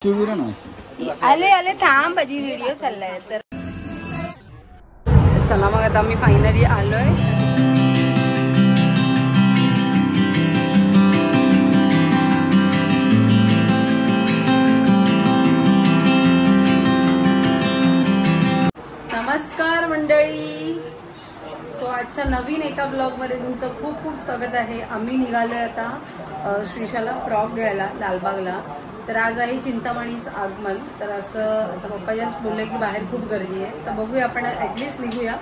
आले आले थांब माझी व्हिडिओ चाललाय तर चला मग आता मी फायनली आलोय. नमस्कार मंडळी. सो आजच्या नवीन एका ब्लॉग मध्ये तुमचं खूप खूप स्वागत आहे. आम्ही निघालोय आता श्रीशाला फ्रॉक घ्यायला लालबागला. तर आज आहे चिंतामणीच आगमन. तर असं आता पप्पाजांच बोलले की बाहेर खूप गर्दी आहे तर बघूया आपण ॲटलिस्ट निघूया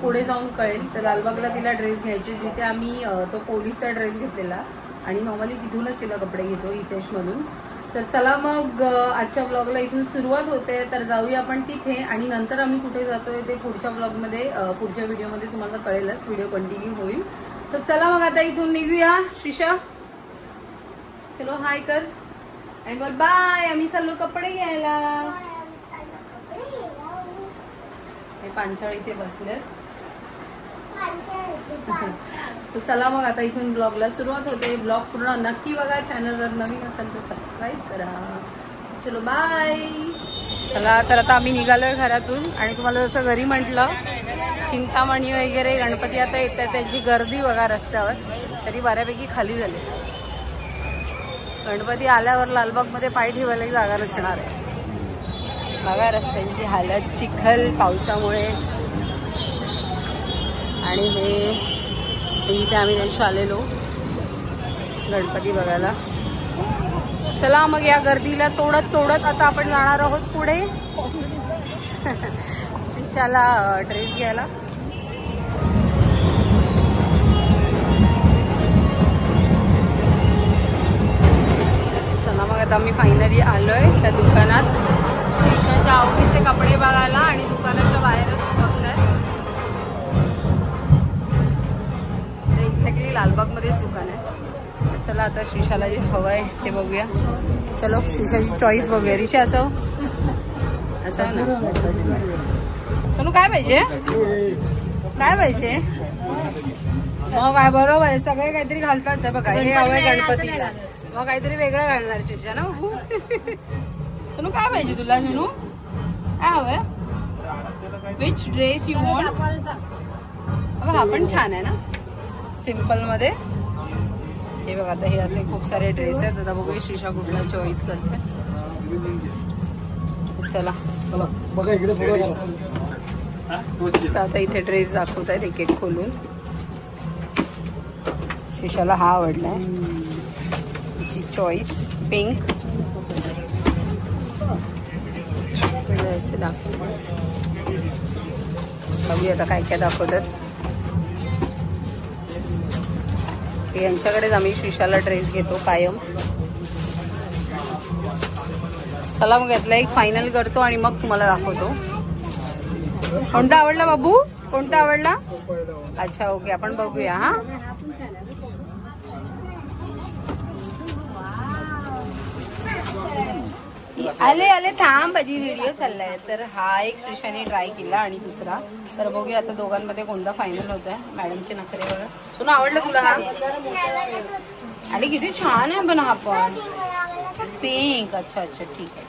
पुढे जाऊन कळेल. तर लालबागला तिला ड्रेस घ्यायचे जिथे आम्ही तो पोलीसचा ड्रेस घेतलेला आणि नॉर्मली तिथूनच तिला कपडे घेतो हितेशमधून. तर चला मग आजच्या ब्लॉगला इथून सुरुवात होते. तर जाऊया आपण तिथे आणि नंतर आम्ही कुठे जातोय ते पुढच्या ब्लॉगमध्ये पुढच्या व्हिडिओमध्ये तुम्हाला कळेलच. व्हिडिओ कंटिन्यू होईल. तर चला मग आता इथून निघूया. श्रीशा चलो हाय कर आणि बोल बाय. आम्ही चाललो कपडे घ्यायला. पांचाळ इथे बसले. सो चला मग आता इथून ब्लॉगला सुरुवात होते. ब्लॉग पूर्ण नक्की बघा. चॅनलवर नवीन असेल तर सबस्क्राईब करा. चलो बाय. चला तर आता आम्ही निघालोय घरातून आणि तुम्हाला जसं घरी म्हटलं चिंतामणी वगैरे गणपती आता येतात त्याची गर्दी बघा रस्त्यावर तरी बऱ्यापैकी खाली झाली. गणपती आल्यावर लालबागमध्ये पाय ठेवायला जागा नसणार आहे. बघा रस्त्यांची हालत चिखल पावसामुळे. आणि हे इथे आम्ही त्यांची आलेलो गणपती बघायला. चला मग या गर्दीला तोडत तोडत आता आपण जाणार आहोत पुढे श्रीशाला ड्रेस घ्यायला. चला मग आता मी फायनली आलोय त्या दुकानात श्रीशाच्या आवडीचे कपडे बघायला आणि दुकानाच्या बाहेरच बघताय. एक्झॅक्टली लालबागमध्येच दुकान आहे. चला आता श्रीशाला जे हवं आहे ते बघूया. चलो श्रीशाची चॉईस बघूया. रिशा असं असं ना तुला काय पाहिजे काय पाहिजे मग काय बरोबर आहे. सगळे काहीतरी घालतात ते बघा. हे हवंय गणपतीला मग काहीतरी वेगळं घालणार श्रीशा ना. सोनू काय पाहिजे तुला. सोनू काय हवंय. Which dress you want. हा पण छान आहे ना सिम्पल मध्ये. हे बघा आता हे असे खूप सारे ड्रेस आहेत. आता बघूया श्रीशा कुठला चॉईस करते. चला आता इथे ड्रेस दाखवत आहेत एक एक खोलून. श्रीशाला हा आवडलाय. चॉईस पिंक असे दाखव. बघूया आता काय काय दाखवतात. यांच्याकडेच आम्ही श्रीशाला ड्रेस घेतो कायम. चला मग यातला एक फायनल करतो आणि मग तुम्हाला दाखवतो. कोणता आवडला बाबू. कोणता आवडला. अच्छा ओके आपण बघूया. हा आले आले थांब माझी व्हिडिओ चाललाय. तर हा एक श्रीशाने ट्राय केला आणि दुसरा. तर बघूया आता दोघांमध्ये कोणता फायनल होत आहे. मॅडमचे नखरे बघा. तुला आवडलं तुला हा. आणि किती छान आहे पण हा पण पिंक. अच्छा अच्छा ठीक आहे.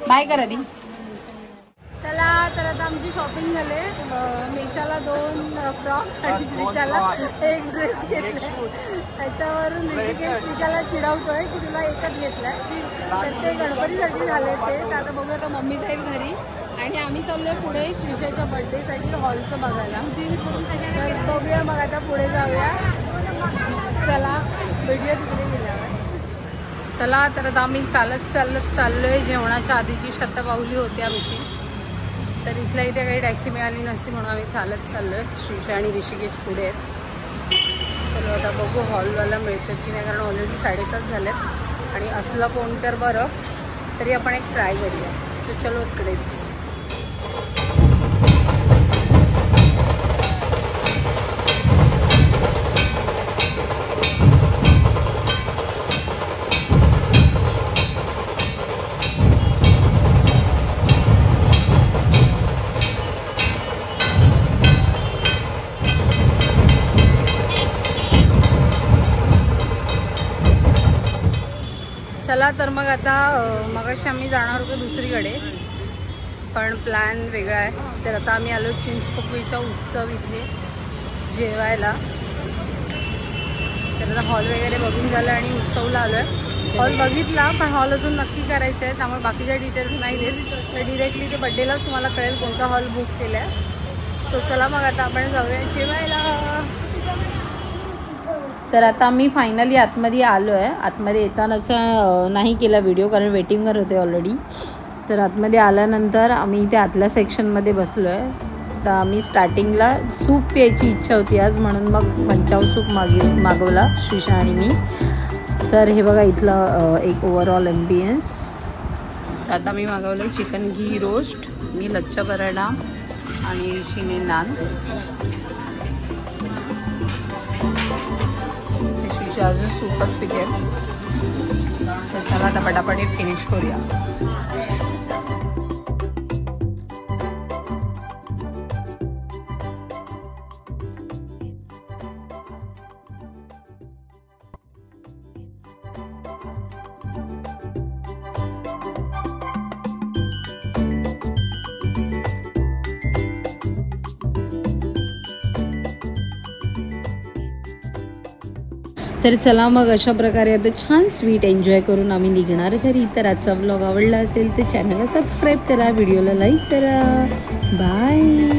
बाय करा दी. चला तर आता आमची शॉपिंग झाले. मेशाला 2 फ्रॉक आणि श्रीशाला एक ड्रेस घेतलाय. त्याच्यावरून श्रीशाला चिडवतोय की तुला एकच घेतलाय. तर ते गणपतीसाठी झाले ते. तर आता बघूया आता मम्मी जाईल घरी आणि आम्ही चाललोय पुढे श्रीशाच्या बर्थडेसाठी हॉलचं बघायला. तर बघूया मग आता पुढे जाऊया. चला व्हिडिओ तिकडे गेल्यावर. चला तर आता आम्ही चालत चाललोय. जेवणाच्या आधीची शतपावली होती आमची. तर इथल्या इथे काही टॅक्सी मिळाली नसती म्हणून आम्ही चालत चाललोय. श्रीशा आणि ऋषिकेश पुढे आहेत. चलो आता बघू हॉलवाला मिळतात की नाही कारण ऑलरेडी 7:30 झालेत आणि असलं कोण तर बरं तरी आपण एक ट्राय करूया. सो चलो इकडेच. चला चला तर मग आता मगाशी आम्ही जाणार होतो दुसरीकडे, पण प्लॅन वेगळा आहे. तर आता आम्ही आलो चिंचपोकळीचा उत्सव इथे जेवायला. तर आता हॉल वगैरे बघून झालं आणि उत्सवला आलो आहे. हॉल बघितला पण हॉल अजून नक्की करायचं आहे, त्यामुळे बाकीच्या डिटेल्स नाही देत. तर डिरेक्टली ते बड्डेलाच तुम्हाला कळेल कोणता हॉल बुक केला आहे. सो चला मग आता आपण जाऊया जेवायला. तर आता आम्ही फायनली आतमध्ये आलो आहे. आतमध्ये येतानाचा नाही केला व्हिडिओ कारण वेटिंगवर होते ऑलरेडी. तर आतमध्ये आल्यानंतर आम्ही इथे आतल्या सेक्शनमध्ये बसलो आहे. तर आम्ही स्टार्टिंगला सूप प्यायची इच्छा होती आज, म्हणून मग पंचाव सूप मागवला श्रीशा आणि मी. तर हे बघा इथलं एक ओव्हरऑल ॲम्बियन्स. आता मी मागवलं चिकन घी रोस्ट, मी लच्छा पराठा आणि चिने नान. श्रीशा अजून सूपच पिते. तर चला आता पटापट फिनिश करूया. तर चला मग अशा प्रकारे आता छान स्वीट एन्जॉय करून आम्ही निघणार घरी. तर आजचा व्लॉग आवडला असेल तर चॅनलला सबस्क्राईब करा, व्हिडिओला लाईक करा. बाय.